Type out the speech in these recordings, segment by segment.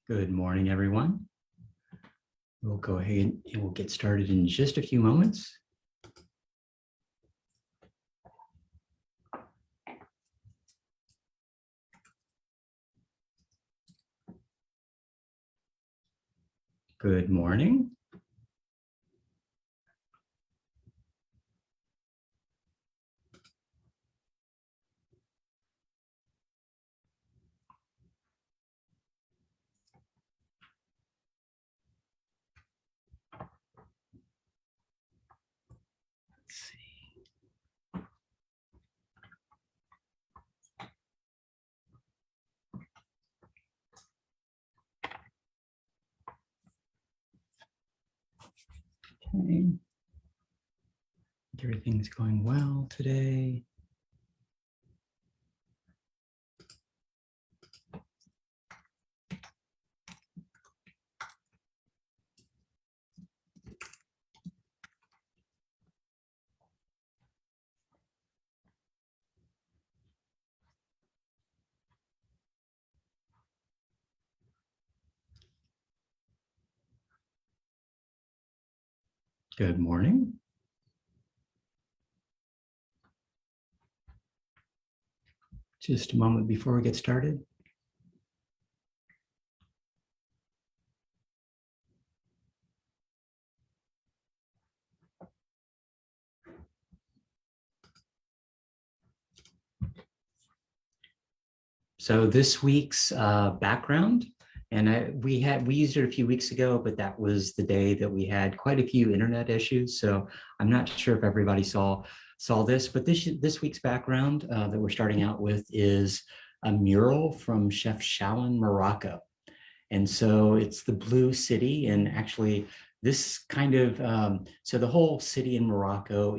Good morning, everyone. We'll go ahead and we'll get started in just a few moments. Good morning. Okay. Everything's going well today. Good morning. Just a moment before we get started. So this week's background, and we used it a few weeks ago, but that was the day that we had quite a few internet issues. So I'm not sure if everybody saw this, but this week's background that we're starting out with is a mural from Chef Shawan, Morocco. And so it's the Blue City, and actually this kind of so the whole city in Morocco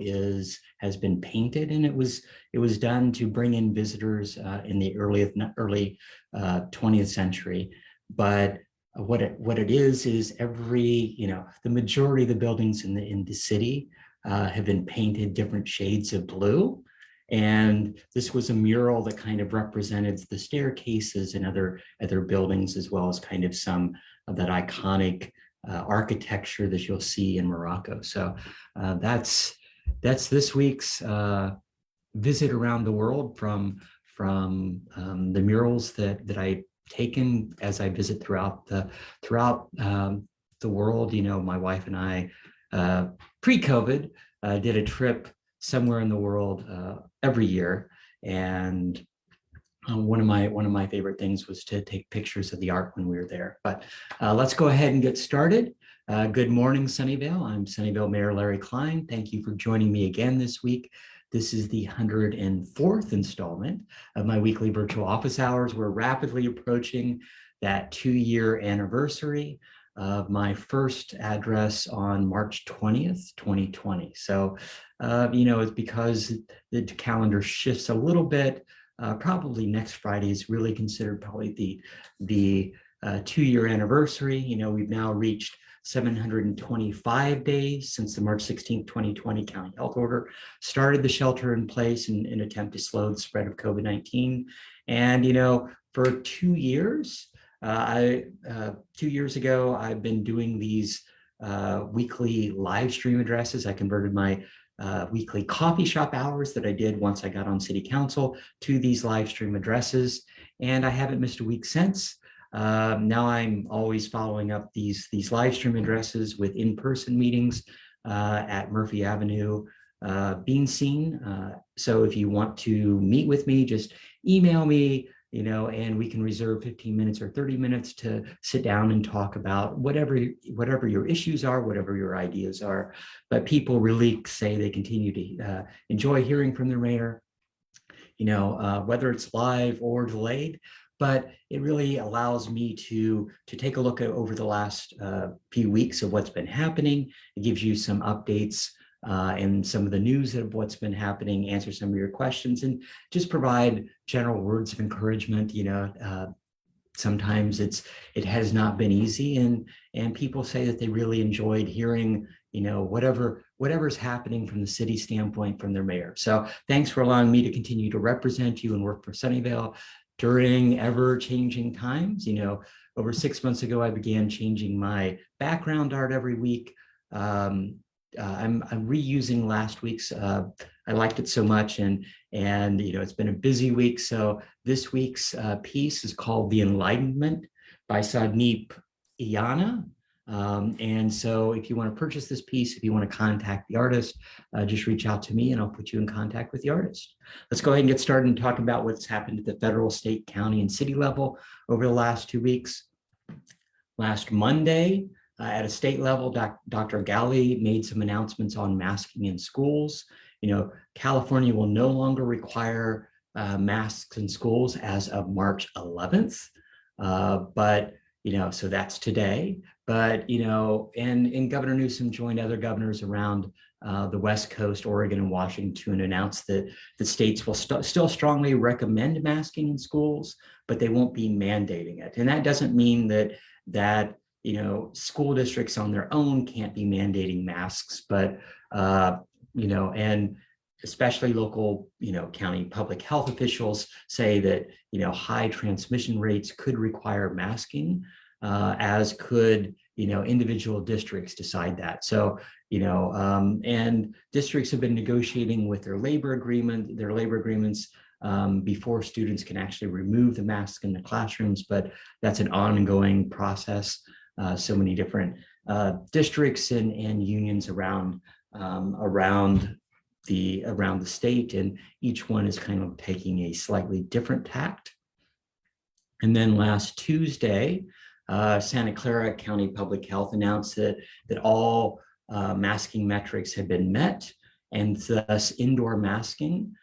has been painted, and it was done to bring in visitors in the early 20th century. But what it is every the majority of the buildings in the city have been painted different shades of blue. And this was a mural that kind of represented the staircases and other buildings, as well as kind of some of that iconic architecture that you'll see in Morocco. So that's this week's visit around the world from the murals that I've taken as I visit throughout the world. My wife and I pre-COVID did a trip somewhere in the world every year, and one of my favorite things was to take pictures of the art when we were there. But let's go ahead and get started. Good morning, Sunnyvale. I'm Sunnyvale Mayor Larry Klein. Thank you for joining me again this week. This is the 104th installment of my weekly virtual office hours. We're rapidly approaching that 2-year anniversary of my first address on March 20th, 2020. So, it's because the calendar shifts a little bit. Probably next Friday is really considered probably the 2-year anniversary. We've now reached 725 days since the March 16th, 2020 county health order started the shelter in place in an attempt to slow the spread of COVID-19. And, for 2 years, 2 years ago, I've been doing these weekly live stream addresses. I converted my weekly coffee shop hours that I did once I got on city council to these live stream addresses, and I haven't missed a week since. Now I'm always following up these live stream addresses with in-person meetings at Murphy Avenue Being Seen. So if you want to meet with me, just email me, and we can reserve 15 minutes or 30 minutes to sit down and talk about whatever your issues are, whatever your ideas are. But people really say they continue to enjoy hearing from the mayor, whether it's live or delayed. But it really allows me to take a look at over the last few weeks of what's been happening. It gives you some updates and some of the news of what's been happening, answer some of your questions, and just provide general words of encouragement. Sometimes it has not been easy, and people say that they really enjoyed hearing, whatever's happening from the city standpoint from their mayor. So thanks for allowing me to continue to represent you and work for Sunnyvale during ever-changing times. over 6 months ago, I began changing my background art every week. I'm reusing last week's. I liked it so much, and it's been a busy week. So this week's piece is called "The Enlightenment" by Sadneep Iana. And so if you want to purchase this piece, if you want to contact the artist, just reach out to me and I'll put you in contact with the artist. Let's go ahead and get started and talk about what's happened at the federal, state, county, and city level over the last 2 weeks. Last Monday, at a state level, Dr. Galley made some announcements on masking in schools. California will no longer require masks in schools as of March 11th. So that's today. But, and Governor Newsom joined other governors around the West Coast, Oregon, and Washington to announce that the states will still strongly recommend masking in schools, but they won't be mandating it. And that doesn't mean that school districts on their own can't be mandating masks, but, and especially local, county public health officials say that, high transmission rates could require masking, as could, individual districts decide that. So, and districts have been negotiating with their labor agreements before students can actually remove the mask in the classrooms, but that's an ongoing process. So many different districts and unions around the state, and each one is kind of taking a slightly different tact. And then last Tuesday, Santa Clara County Public Health announced that all masking metrics had been met, and thus indoor masking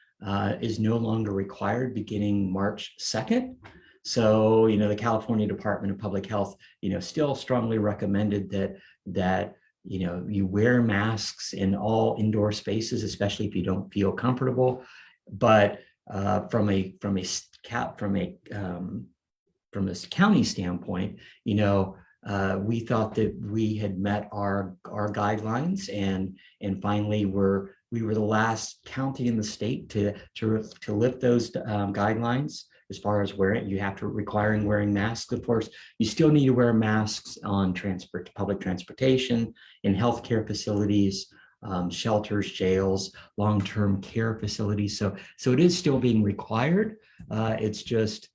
is no longer required beginning March 2nd. So, the California Department of Public Health, still strongly recommended that you wear masks in all indoor spaces, especially if you don't feel comfortable. But from a county standpoint, we thought that we had met our guidelines, and finally we were the last county in the state to lift those guidelines. As far as requiring wearing masks. Of course, you still need to wear masks on public transportation, in healthcare facilities, shelters, jails, long-term care facilities. So it is still being required. It's just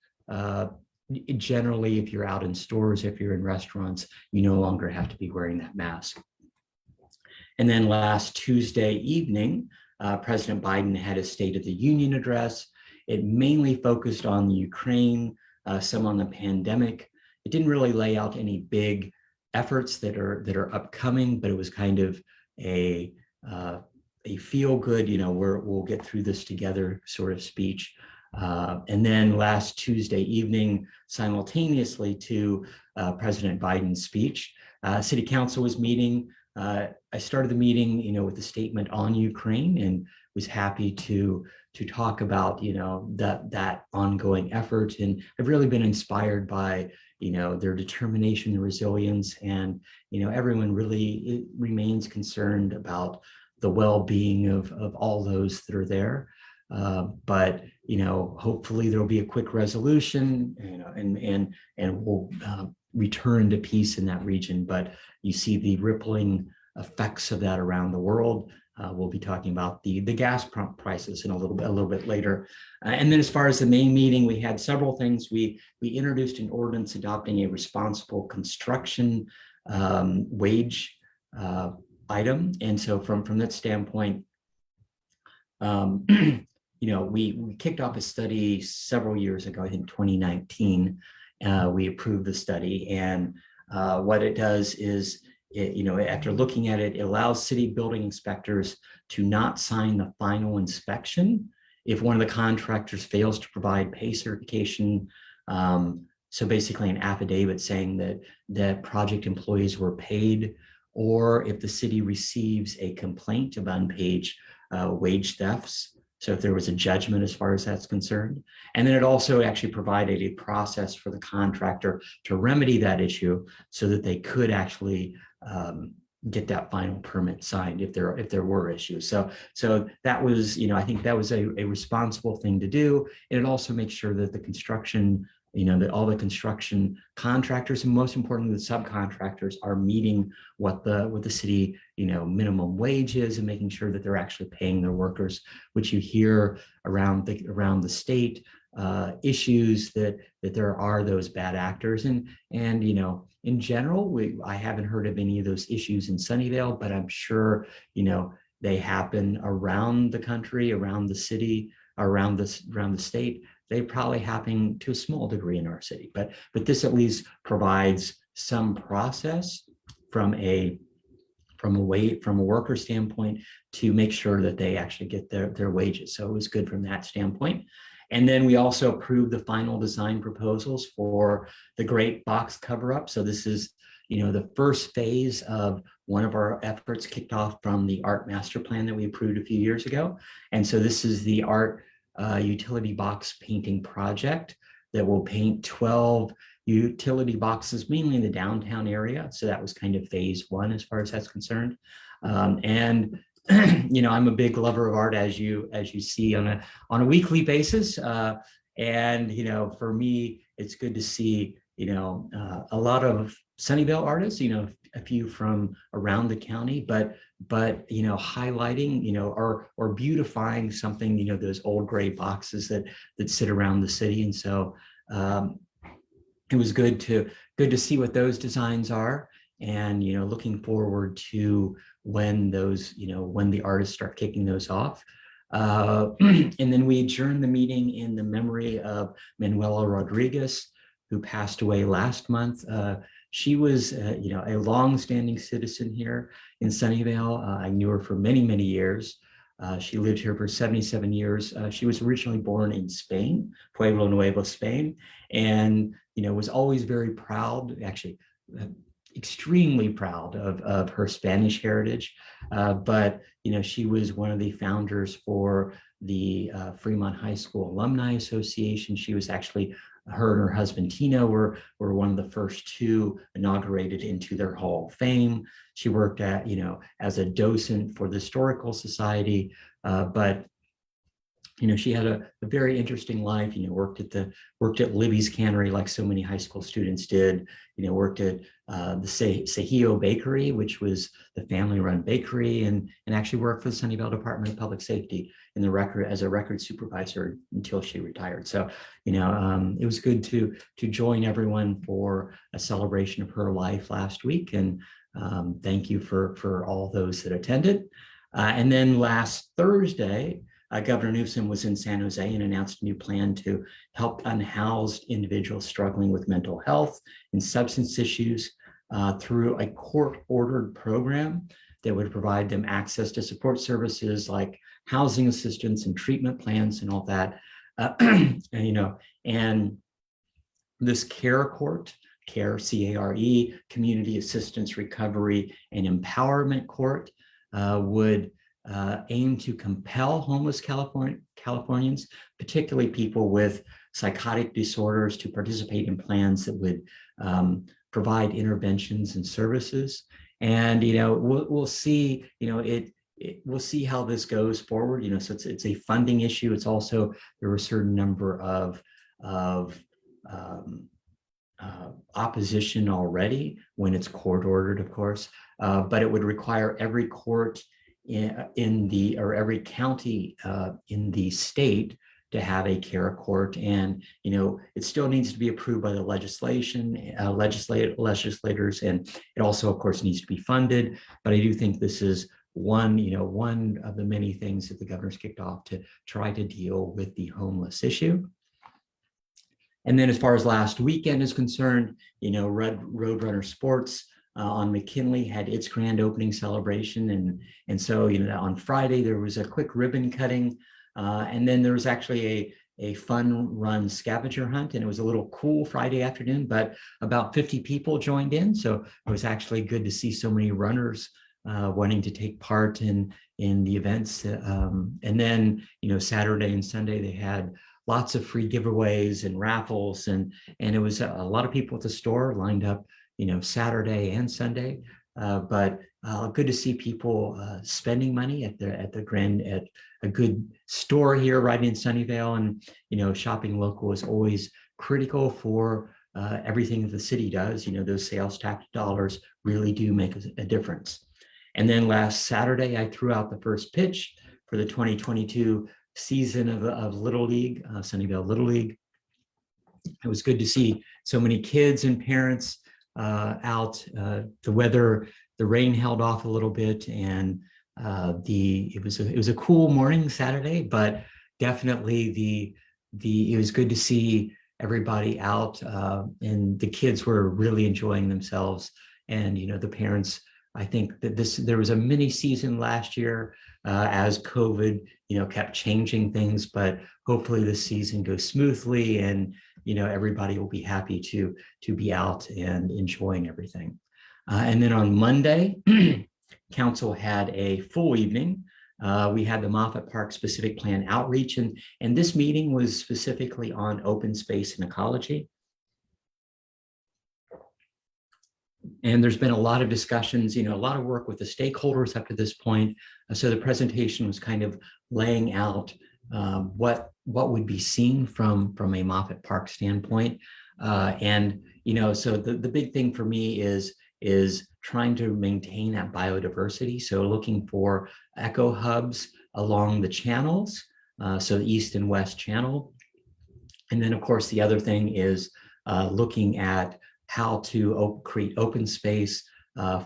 generally, if you're out in stores, if you're in restaurants, you no longer have to be wearing that mask. And then last Tuesday evening, President Biden had a State of the Union address. It mainly focused on Ukraine, some on the pandemic. It didn't really lay out any big efforts that are upcoming, but it was kind of a feel good, we'll get through this together sort of speech. And then last Tuesday evening, simultaneously to President Biden's speech, City Council was meeting. I started the meeting, with a statement on Ukraine, and was happy to talk about, that ongoing effort. And I've really been inspired by, their determination, their resilience, and, everyone really remains concerned about the well-being of all those that are there. But, hopefully there'll be a quick resolution, and we'll return to peace in that region. But you see the rippling effects of that around the world. We'll be talking about the gas prices in a little bit later. And then as far as the main meeting, we had several things. We introduced an ordinance adopting a responsible construction wage item. And so from that standpoint, we kicked off a study several years ago, I think 2019. We approved the study, and what it does is, after looking at it, it allows city building inspectors to not sign the final inspection if one of the contractors fails to provide pay certification. So basically an affidavit saying that project employees were paid, or if the city receives a complaint of unpaid wage thefts. So if there was a judgment as far as that's concerned. And then it also actually provided a process for the contractor to remedy that issue so that they could actually get that final permit signed if there were issues. So that was, I think that was a responsible thing to do. And it also makes sure that the construction that all the construction contractors and most importantly the subcontractors are meeting what the city minimum wage is and making sure that they're actually paying their workers, which you hear around the state. Issues that there are those bad actors, and in general I haven't heard of any of those issues in Sunnyvale, but I'm sure they happen around the country, around the city, around the state. They probably happen to a small degree in our city, but this at least provides some process from a worker standpoint to make sure that they actually get their wages. So it was good from that standpoint. And then we also approved the final design proposals for the Great Box Cover-Up. So this is, the first phase of one of our efforts kicked off from the art master plan that we approved a few years ago. And so this is the art utility box painting project that will paint 12 utility boxes, mainly in the downtown area. So that was kind of phase one as far as that's concerned. And I'm a big lover of art, as you see on a weekly basis. And for me, it's good to see a lot of Sunnyvale artists, a few from around the county, but highlighting or beautifying something, those old gray boxes that sit around the city. And so it was good to see what those designs are, and looking forward to when the artists start kicking those off. And then we adjourned the meeting in the memory of Manuela Rodriguez, who passed away last month. She was a long-standing citizen here in Sunnyvale. I knew her for many, many years. She lived here for 77 years. She was originally born in Spain, Pueblo Nuevo, Spain, and was always very proud, actually extremely proud of her Spanish heritage. But she was one of the founders for the Fremont High School Alumni Association. She was actually, her and her husband Tino were one of the first two inaugurated into their Hall of Fame. She worked at as a docent for the Historical Society, but she had a very interesting life. Worked at Libby's Cannery like so many high school students did. Worked at the Sejillo Bakery, which was the family-run bakery, and actually worked for the Sunnyvale Department of Public Safety as a record supervisor until she retired. So it was good to join everyone for a celebration of her life last week, and thank you for all those that attended. And then last Thursday, Governor Newsom was in San Jose and announced a new plan to help unhoused individuals struggling with mental health and substance issues through a court-ordered program that would provide them access to support services like housing assistance and treatment plans and all that. And this CARE, C-A-R-E, Community Assistance Recovery and Empowerment Court, would aim to compel homeless Californians, particularly people with psychotic disorders, to participate in plans that would provide interventions and services. And we'll see. We'll see how this goes forward. So it's a funding issue. It's also, there were a certain number of opposition already when it's court ordered, of course, but it would require every court every county in the state to have a CARE court, and it still needs to be approved by the legislators, and it also, of course, needs to be funded. But I do think this is one of the many things that the governor's kicked off to try to deal with the homeless issue. And then, as far as last weekend is concerned, Roadrunner Sports on McKinley had its grand opening celebration, and so on Friday there was a quick ribbon cutting, and then there was actually a fun run scavenger hunt, and it was a little cool Friday afternoon, but about 50 people joined in, so it was actually good to see so many runners wanting to take part in the events. And then Saturday and Sunday they had lots of free giveaways and raffles, and it was a lot of people at the store lined up Saturday and Sunday but good to see people spending money at a good store here right in Sunnyvale. And shopping local is always critical for everything that the city does. Those sales tax dollars really do make a difference. And then last Saturday, I threw out the first pitch for the 2022 season of Little League, Sunnyvale Little League. It was good to see so many kids and parents out. The rain held off a little bit, and it was a cool morning Saturday, but definitely it was good to see everybody out, and the kids were really enjoying themselves. And the parents, I think that there was a mini season last year as COVID kept changing things, but hopefully this season goes smoothly, and everybody will be happy to be out and enjoying everything. And then on Monday, council had a full evening. We had the Moffett Park specific plan outreach, and this meeting was specifically on open space and ecology. And there's been a lot of discussions, a lot of work with the stakeholders up to this point. So the presentation was kind of laying out what would be seen from a Moffett Park standpoint. So the big thing for me is trying to maintain that biodiversity. So looking for eco hubs along the channels, so the east and west channel. And then of course, the other thing is looking at how to create open space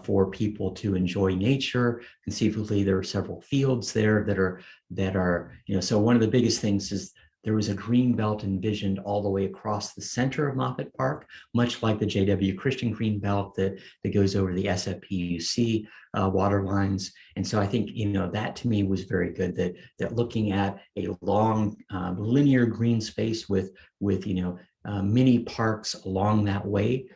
for people to enjoy nature. Conceivably, there are several fields there that are so one of the biggest things is there was a green belt envisioned all the way across the center of Moffett Park, much like the JW Christian green belt that goes over the SFPUC water lines. And so I think that to me was very good, that looking at a long linear green space with mini parks along that way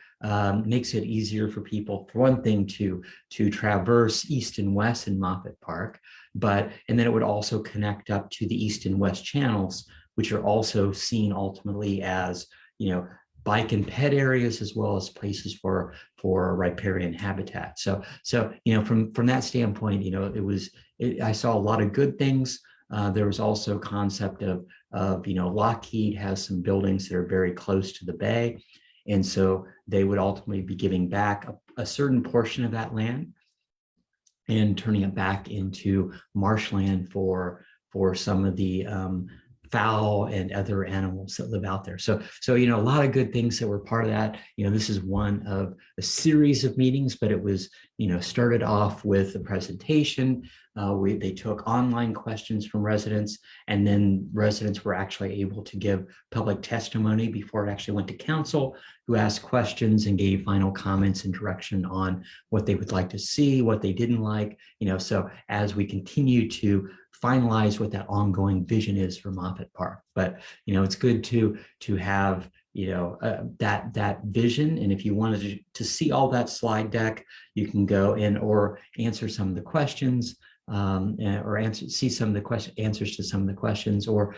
makes it easier for people, for one thing, to traverse east and west in Moffett Park, and then it would also connect up to the east and west channels, which are also seen ultimately as bike and pet areas, as well as places for riparian habitat. So from that standpoint, I saw a lot of good things. There was also concept of Lockheed has some buildings that are very close to the bay. And so they would ultimately be giving back a certain portion of that land and turning it back into marshland for some of the fowl and other animals that live out there. So a lot of good things that were part of that. This is one of a series of meetings, but it was started off with a presentation. They took online questions from residents, and then residents were actually able to give public testimony before it actually went to council, who asked questions and gave final comments and direction on what they would like to see, what they didn't like. So as we continue to finalize what that ongoing vision is for Moffett Park, but it's good to have that vision. And if you wanted to see all that slide deck, you can go in or answer some of the questions, or see some of the answers to some of the questions, or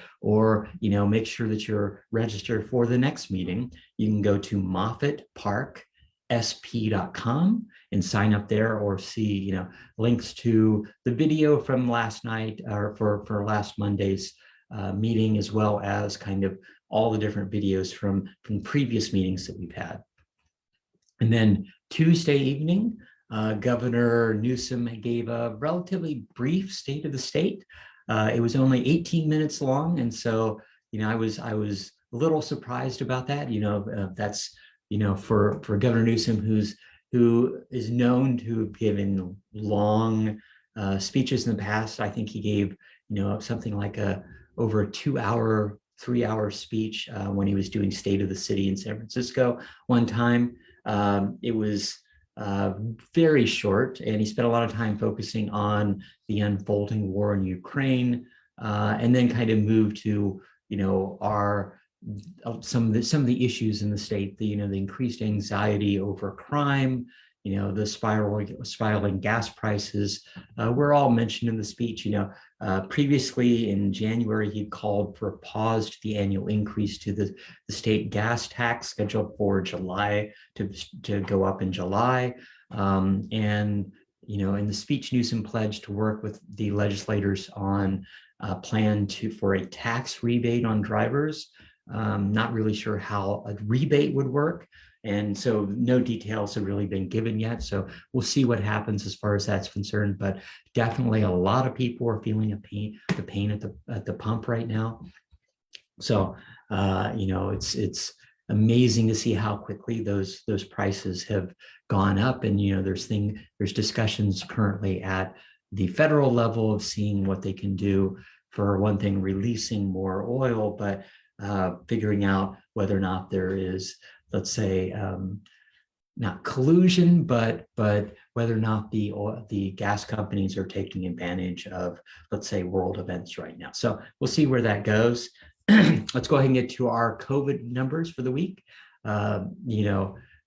make sure that you're registered for the next meeting. You can go to moffatparksp.com and sign up there, or see links to the video from last night, or for last Monday's meeting, as well as kind of all the different videos from previous meetings that we've had. And then Tuesday evening, Governor Newsom gave a relatively brief state of the state. It was only 18 minutes long, and so I was a little surprised about that. That's for Governor Newsom, who is known to have given long speeches in the past. I think he gave something like over a 2-hour, 3-hour speech when he was doing State of the City in San Francisco one time. It was very short, and he spent a lot of time focusing on the unfolding war in Ukraine, and then kind of moved to some of the issues in the state, the increased anxiety over crime, the spiraling gas prices were all mentioned in the speech. Previously in January, he called for a pause to the annual increase to the state gas tax scheduled for July to go up in July. And, in the speech, Newsom pledged to work with the legislators on a plan for a tax rebate on drivers. Not really sure how a rebate would work. And so no details have really been given yet. So we'll see what happens as far as that's concerned. But definitely a lot of people are feeling the pain at the pump right now. So, it's amazing to see how quickly those prices have gone up. And, there's discussions currently at the federal level of seeing what they can do. For one thing, releasing more oil, but figuring out whether or not there is, let's say, not collusion, but whether or not the gas companies are taking advantage of, let's say, world events right now. So we'll see where that goes. Let's go ahead and get to our COVID numbers for the week. The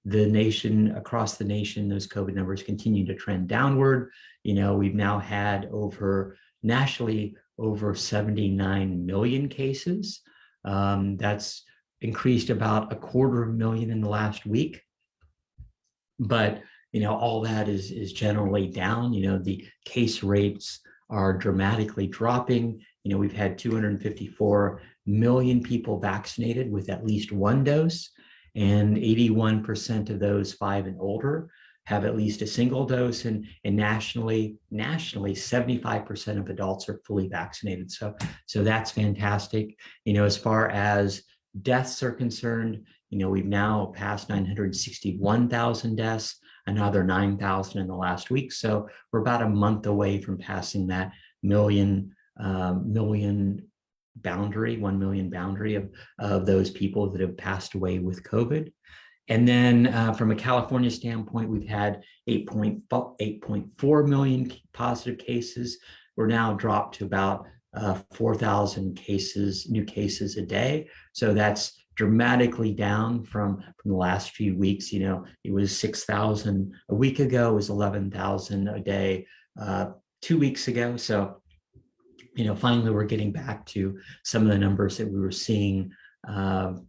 nation, across the nation, those COVID numbers continue to trend downward. We've now had nationally over 79 million cases. That's increased about 250,000 in the last week. But, all that is generally down. The case rates are dramatically dropping. We've had 254 million people vaccinated with at least one dose, and 81% of those 5 and older have at least a single dose, and nationally 75% of adults are fully vaccinated. So that's fantastic. As far as deaths are concerned, we've now passed 961,000 deaths, another 9,000 in the last week. So we're about a month away from passing that million boundary, 1 million boundary of those people that have passed away with COVID. And then from a California standpoint, we've had 8.4 million positive cases. We're now dropped to about 4,000 new cases a day. So that's dramatically down from the last few weeks. It was 6,000 a week ago, it was 11,000 a day 2 weeks ago. So, finally, we're getting back to some of the numbers that we were seeing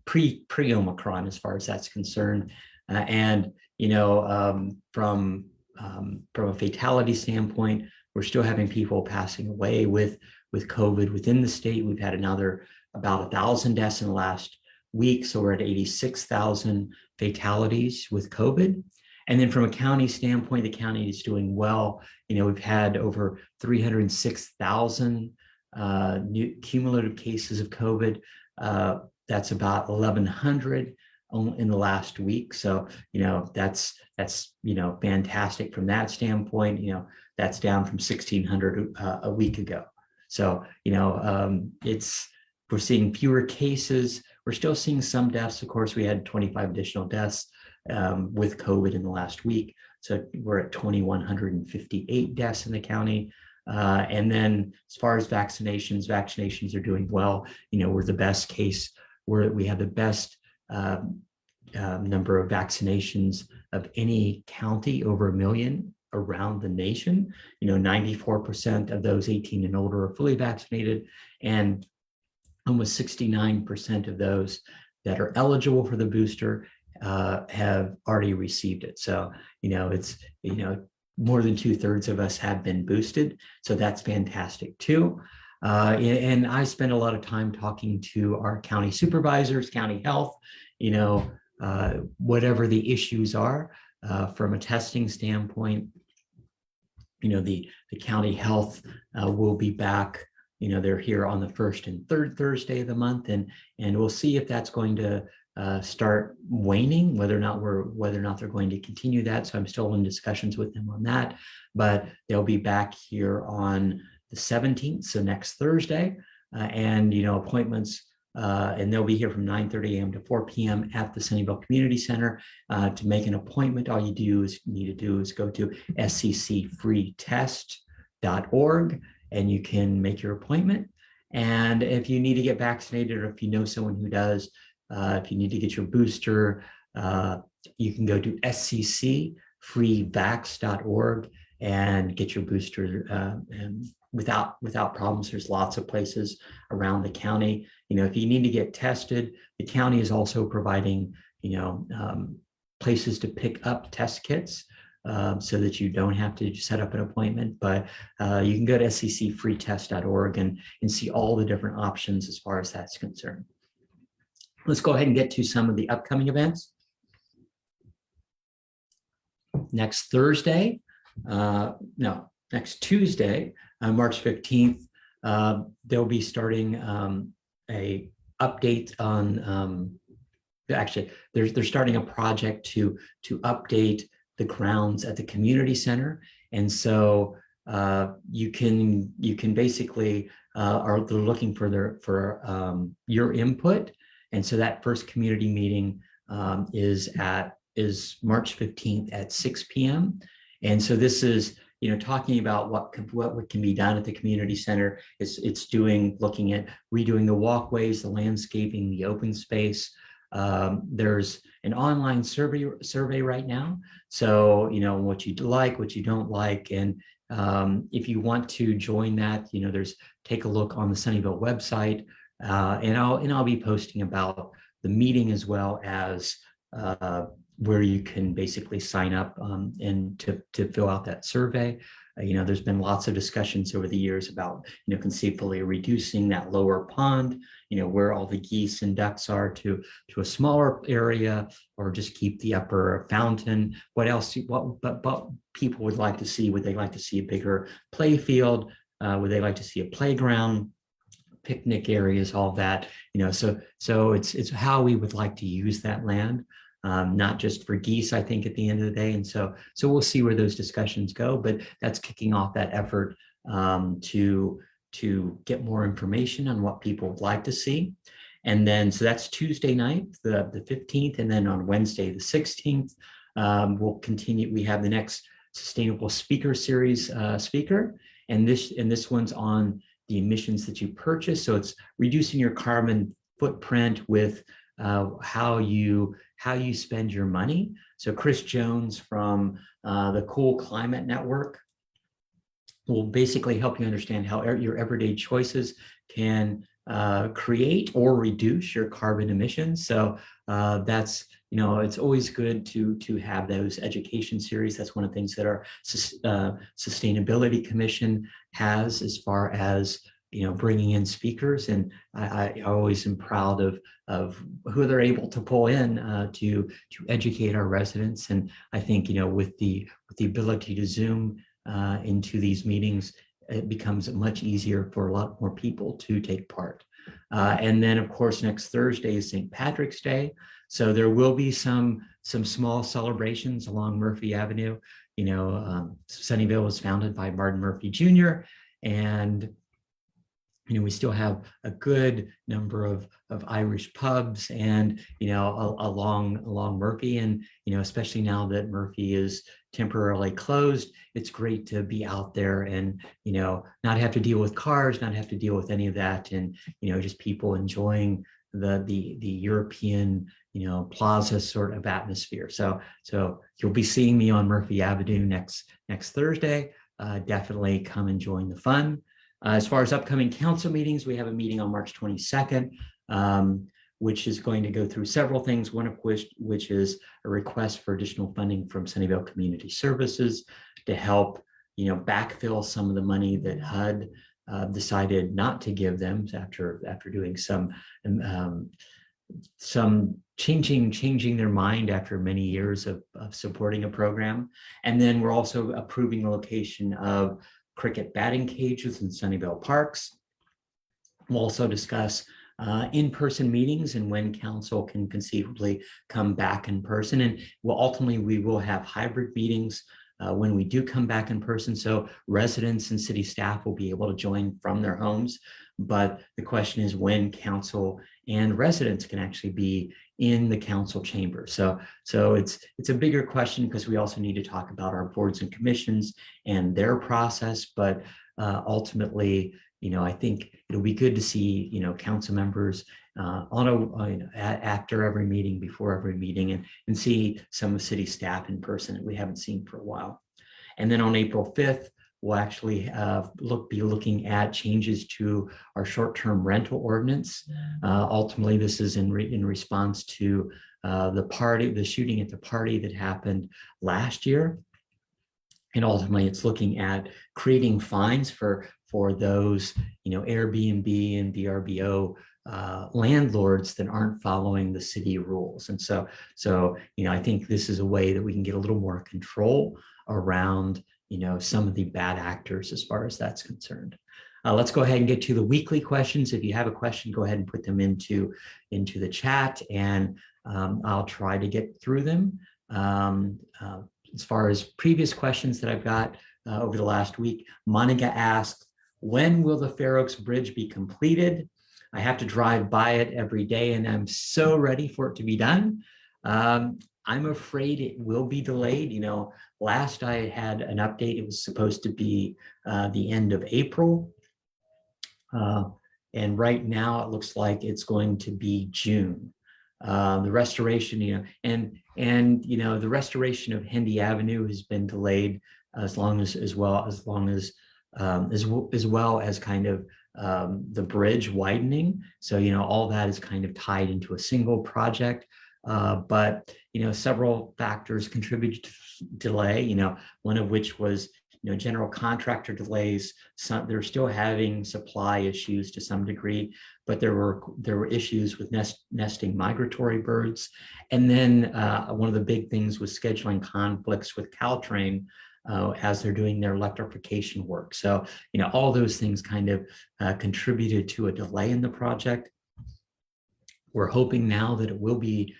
pre-Omicron, as far as that's concerned. From a fatality standpoint, we're still having people passing away with COVID within the state. We've had about 1,000 deaths in the last week, so we're at 86,000 fatalities with COVID. And then from a county standpoint, the county is doing well. We've had over 306,000 new cumulative cases of COVID. That's about 1,100 in the last week. So, that's fantastic from that standpoint. That's down from 1,600 a week ago. So, we're seeing fewer cases. We're still seeing some deaths. Of course, we had 25 additional deaths with COVID in the last week. So we're at 2,158 deaths in the county. And then as far as vaccinations are doing well. We're the best case. We have the best number of vaccinations of any county, over 1 million around the nation. 94% of those 18 and older are fully vaccinated, and almost 69% of those that are eligible for the booster have already received it. So, it's, more than 2/3 of us have been boosted. So that's fantastic too. And I spend a lot of time talking to our county supervisors, county health, whatever the issues are from a testing standpoint. The county health will be back. They're here on the first and third Thursday of the month, and we'll see if that's going to start waning, whether or not they're going to continue that. So I'm still in discussions with them on that, but they'll be back here on the 17th, so next Thursday, and appointments, and they'll be here from 9:30 a.m. to 4 p.m. at the Sunnyvale Community Center. To make an appointment, all you need to do is go to sccfreetest.org, and you can make your appointment. And if you need to get vaccinated, or if you know someone who does, if you need to get your booster, you can go to sccfreevax.org and get your booster and without problems. There's lots of places around the county. If you need to get tested, the county is also providing, places to pick up test kits so that you don't have to set up an appointment. But you can go to scfreetest.org and see all the different options as far as that's concerned. Let's go ahead and get to some of the upcoming events. Next Thursday, next Tuesday, March 15th, they'll be starting a update on, actually, they're starting a project to update the grounds at the community center. And so you can basically they're looking for your input. And so that first community meeting is March 15th at 6 p.m. And so this is, talking about what can be done at the community center. It's looking at redoing the walkways, the landscaping, the open space. There's an online survey right now. So, what you like, what you don't like. And if you want to join that, take a look on the Sunnyvale website. And I'll be posting about the meeting as well as where you can basically sign up and to fill out that survey. There's been lots of discussions over the years about, conceivably reducing that lower pond, where all the geese and ducks are to a smaller area, or just keep the upper fountain. What else? But people would like to see? Would they like to see a bigger play field? Would they like to see a playground? Picnic areas, all that, so it's how we would like to use that land, not just for geese, I think, at the end of the day. And so we'll see where those discussions go, but that's kicking off that effort to get more information on what people would like to see. And then, so that's Tuesday night, the 15th, and then on Wednesday, the 16th, we'll continue. We have the next Sustainable Speaker Series speaker, and this one's on the emissions that you purchase. So it's reducing your carbon footprint with how you spend your money. So Chris Jones from the Cool Climate Network will basically help you understand how your everyday choices can create or reduce your carbon emissions. So that's, it's always good to have those education series. That's one of the things that our Sustainability Commission has, as far as bringing in speakers. And I always am proud of who they're able to pull in to educate our residents. And I think with the ability to Zoom into these meetings, it becomes much easier for a lot more people to take part. And then, of course, next Thursday is St. Patrick's Day. So there will be some small celebrations along Murphy Avenue. Sunnyvale was founded by Martin Murphy Jr. And we still have a good number of Irish pubs and along Murphy, and especially now that Murphy is temporarily closed, it's great to be out there and not have to deal with cars, not have to deal with any of that, and just people enjoying the European plaza sort of atmosphere. So you'll be seeing me on Murphy Avenue next Thursday. Definitely come and join the fun. As far as upcoming council meetings, we have a meeting on March 22nd, which is going to go through several things, one of which is a request for additional funding from Sunnyvale Community Services to help, backfill some of the money that HUD decided not to give them after doing some changing their mind after many years of supporting a program. And then we're also approving the location of cricket batting cages in Sunnyvale parks. We'll also discuss in-person meetings and when council can conceivably come back in person. And ultimately, we will have hybrid meetings when we do come back in person. So residents and city staff will be able to join from their homes. But the question is when council and residents can actually be in the council chamber. So it's a bigger question, because we also need to talk about our boards and commissions and their process. But ultimately, I think it'll be good to see, council members after every meeting, before every meeting, and see some of city staff in person that we haven't seen for a while. And then on April 5th, we'll actually be looking at changes to our short-term rental ordinance. Ultimately, this is in response to the shooting at the party that happened last year. And ultimately, it's looking at creating fines for those, Airbnb and VRBO landlords that aren't following the city rules. And so, I think this is a way that we can get a little more control around, some of the bad actors as far as that's concerned. Let's go ahead and get to the weekly questions. If you have a question, go ahead and put them into the chat, and I'll try to get through them. As far as previous questions that I've got over the last week, Monica asked, when will the Fair Oaks Bridge be completed? I have to drive by it every day, and I'm so ready for it to be done. I'm afraid it will be delayed. Last I had an update, it was supposed to be the end of April. And right now it looks like it's going to be June. The restoration, the restoration of Hendy Avenue has been delayed as well as kind of the bridge widening. So, all that is kind of tied into a single project. But several factors contributed to delay, one of which was general contractor delays. They're still having supply issues to some degree, but there were issues with nesting migratory birds. And then one of the big things was scheduling conflicts with Caltrain as they're doing their electrification work. So, all those things kind of contributed to a delay in the project. We're hoping now that it will be,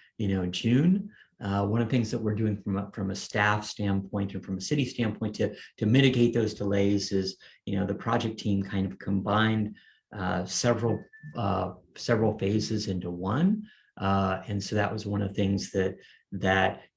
June. One of the things that we're doing from a staff standpoint and from a city standpoint to mitigate those delays is, the project team kind of combined several phases into one. And so that was one of the things that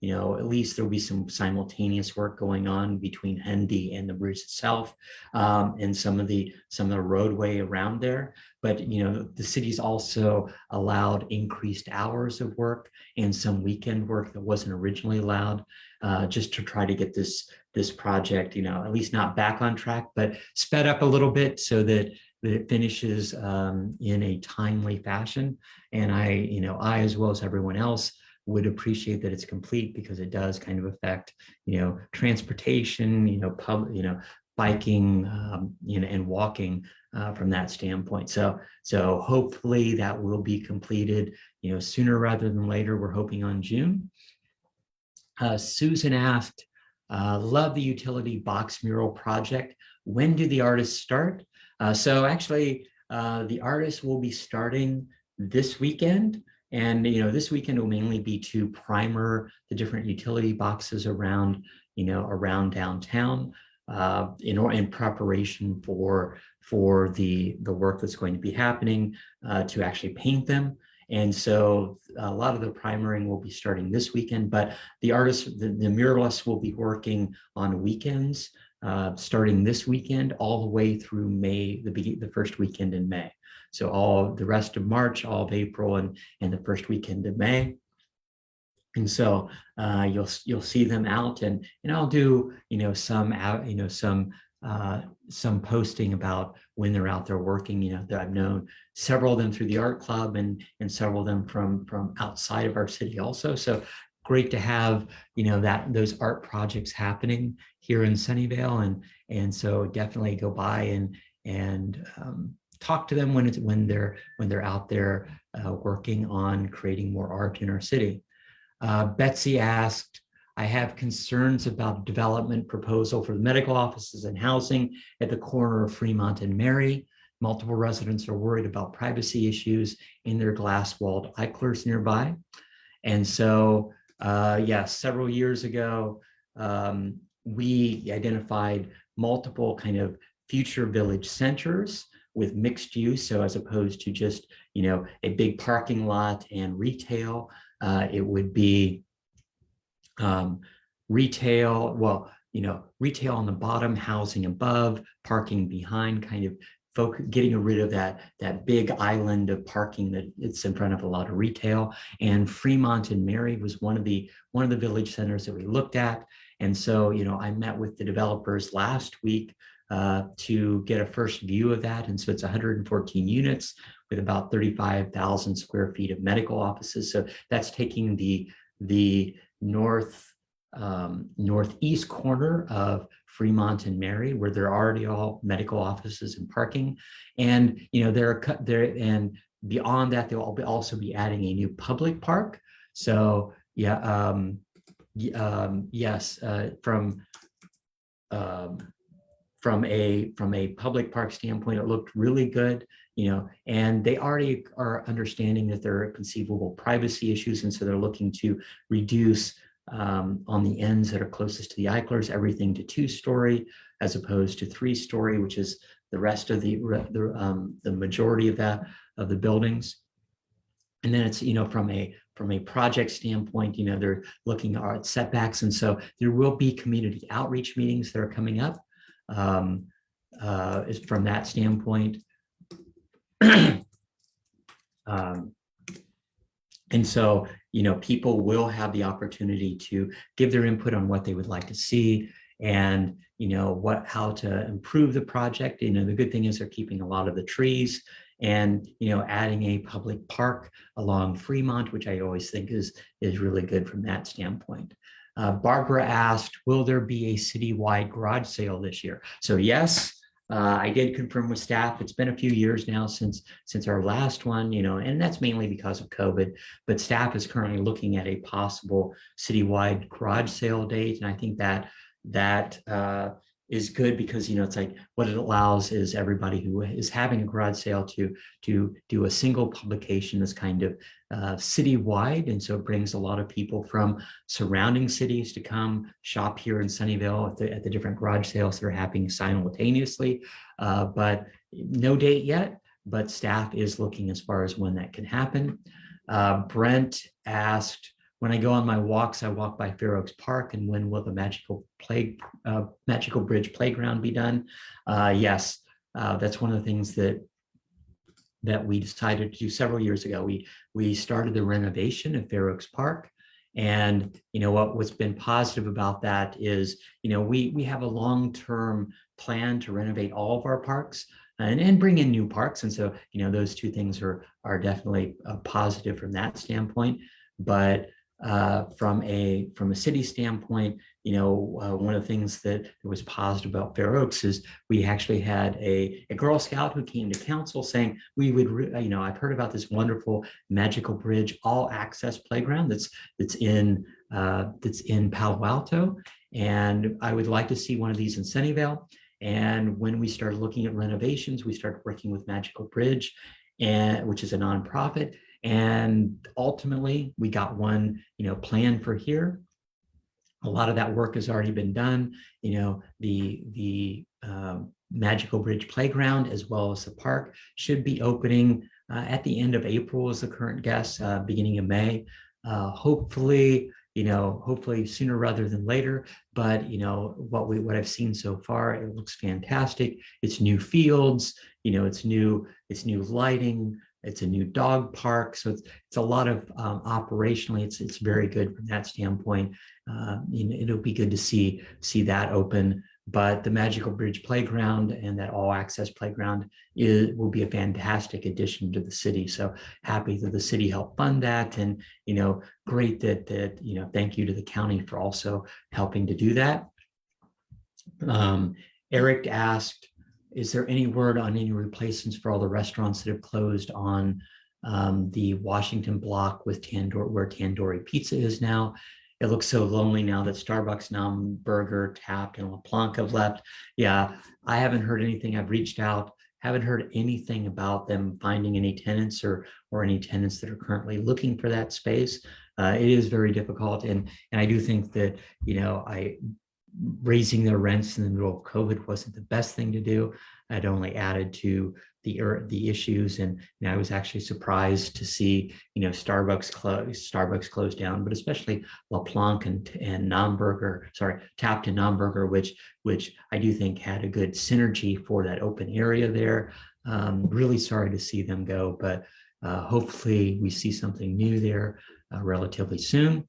at least there'll be some simultaneous work going on between Hendy and the bridge itself, and some of the roadway around there. But the city's also allowed increased hours of work and some weekend work that wasn't originally allowed, just to try to get this project, at least not back on track, but sped up a little bit so that it finishes in a timely fashion. And I, as well as everyone else, would appreciate that it's complete, because it does kind of affect, transportation, biking, and walking from that standpoint. So hopefully that will be completed, sooner rather than later. We're hoping on June. Susan asked, love the utility box mural project. When do the artists start? So actually, the artists will be starting this weekend. And, this weekend will mainly be to primer the different utility boxes around, around downtown, in preparation for the work that's going to be happening, to actually paint them. And so a lot of the primering will be starting this weekend, but the artists, the muralists will be working on weekends, starting this weekend all the way through May, the first weekend in May. So all the rest of March, all of April, and the first weekend of May. And so you'll see them out, and I'll do some posting about when they're out there working. That I've known several of them through the art club, and several of them from outside of our city also. So great to have those art projects happening here in Sunnyvale, and so definitely go by and talk to them when they're out there working on creating more art in our city. Betsy asked, I have concerns about development proposal for the medical offices and housing at the corner of Fremont and Mary. Multiple residents are worried about privacy issues in their glass-walled Eichlers nearby. And so, yes, several years ago, we identified multiple kind of future village centers with mixed use. So as opposed to just, a big parking lot and retail, it would be retail, retail on the bottom, housing above, parking behind, kind of getting rid of that big island of parking that it's in front of a lot of retail. And Fremont and Mary was one of the village centers that we looked at. And so, I met with the developers last week to get a first view of that. And so it's 114 units with about 35,000 square feet of medical offices. So that's taking the north northeast corner of Fremont and Mary, where there are already all medical offices and parking. And, and beyond that, they'll also be adding a new public park. So yeah, yes, from a public park standpoint, it looked really good, and they already are understanding that there are conceivable privacy issues, and so they're looking to reduce on the ends that are closest to the Eichlers, everything to 2-story as opposed to 3-story, which is the rest of the majority of the buildings. And then it's, from a project standpoint, they're looking at setbacks, and so there will be community outreach meetings that are coming up. Is from that standpoint. And so, people will have the opportunity to give their input on what they would like to see and, how to improve the project. The good thing is they're keeping a lot of the trees and, adding a public park along Fremont, which I always think is really good from that standpoint. Barbara asked, will there be a citywide garage sale this year? So yes, I did confirm with staff. It's been a few years now since our last one, and that's mainly because of COVID, but staff is currently looking at a possible citywide garage sale date. And I think that is good because, it's like what it allows is everybody who is having a garage sale to do a single publication that's kind of citywide. And so it brings a lot of people from surrounding cities to come shop here in Sunnyvale at the different garage sales that are happening simultaneously. But no date yet, but staff is looking as far as when that can happen. Brent asked, when I go on my walks, I walk by Fair Oaks Park, and when will the Magical Bridge Playground be done? Yes, that's one of the things that we decided to do several years ago. We started the renovation of Fair Oaks Park, and what's been positive about that is we have a long-term plan to renovate all of our parks and bring in new parks, and so those two things are definitely positive from that standpoint. But from a city standpoint, one of the things that was positive about Fair Oaks is we actually had a Girl Scout who came to council saying we would, I've heard about this wonderful Magical Bridge all access playground that's in Palo Alto, and I would like to see one of these in Sunnyvale. And when we started looking at renovations, we started working with Magical Bridge, which is a nonprofit. And ultimately, we got one, planned for here. A lot of that work has already been done. The Magical Bridge Playground, as well as the park, should be opening at the end of April, is the current guess, beginning of May. Hopefully sooner rather than later. But what I've seen so far, it looks fantastic. It's new fields, it's new lighting. It's a new dog park, so it's a lot of operationally. It's very good from that standpoint. It'll be good to see that open. But the Magical Bridge Playground and that all access playground will be a fantastic addition to the city. So happy that the city helped fund that, and great that thank you to the county for also helping to do that. Eric asked, is there any word on any replacements for all the restaurants that have closed on the Washington block with where Tandoori Pizza is now? It looks so lonely now that Starbucks, Nam Burger, Tapped, and LeBlanc have left. Yeah, I haven't heard anything. I've reached out, haven't heard anything about them finding any tenants or any tenants that are currently looking for that space. It is very difficult, and I do think that raising their rents in the middle of COVID wasn't the best thing to do. It only added to the issues, and I was actually surprised to see Starbucks close down, but especially LeBlanc and Tapped and Nam Burger, which I do think had a good synergy for that open area there. Really sorry to see them go, but hopefully we see something new there relatively soon.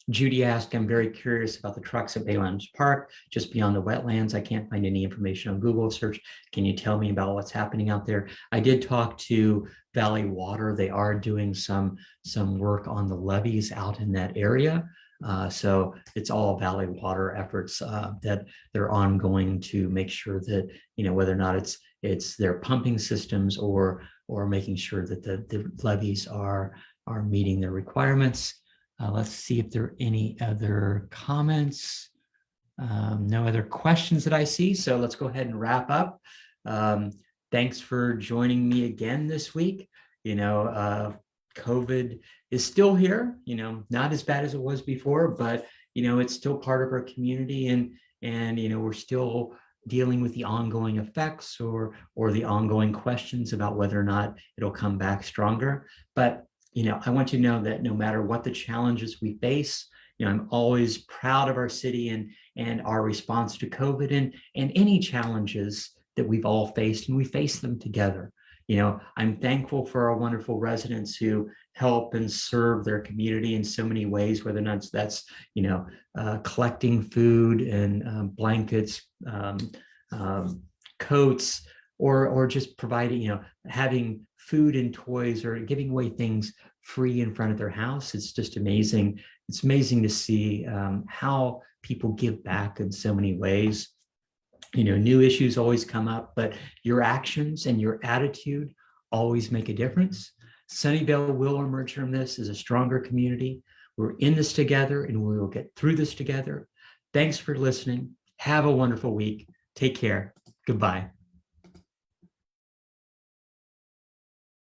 Judy asked, I'm very curious about the trucks at Baylands Park, just beyond the wetlands. I can't find any information on Google search. Can you tell me about what's happening out there? I did talk to Valley Water. They are doing some work on the levees out in that area. So it's all Valley Water efforts that they're ongoing to make sure that, whether or not it's their pumping systems or making sure that the levees are meeting their requirements. Let's see if there are any other comments. No other questions that I see. So let's go ahead and wrap up. Thanks for joining me again this week. COVID is still here, not as bad as it was before, but, it's still part of our community, and we're still dealing with the ongoing effects or the ongoing questions about whether or not it'll come back stronger. But I want you to know that no matter what the challenges we face, I'm always proud of our city and our response to COVID and any challenges that we've all faced, and we face them together. I'm thankful for our wonderful residents who help and serve their community in so many ways, whether or not that's collecting food and blankets, coats, or just providing, having food and toys or giving away things free in front of their house. It's just amazing. It's amazing to see how people give back in so many ways. New issues always come up, but your actions and your attitude always make a difference. Sunnyvale will emerge from this as a stronger community. We're in this together, and we will get through this together. Thanks for listening. Have a wonderful week. Take care. Goodbye.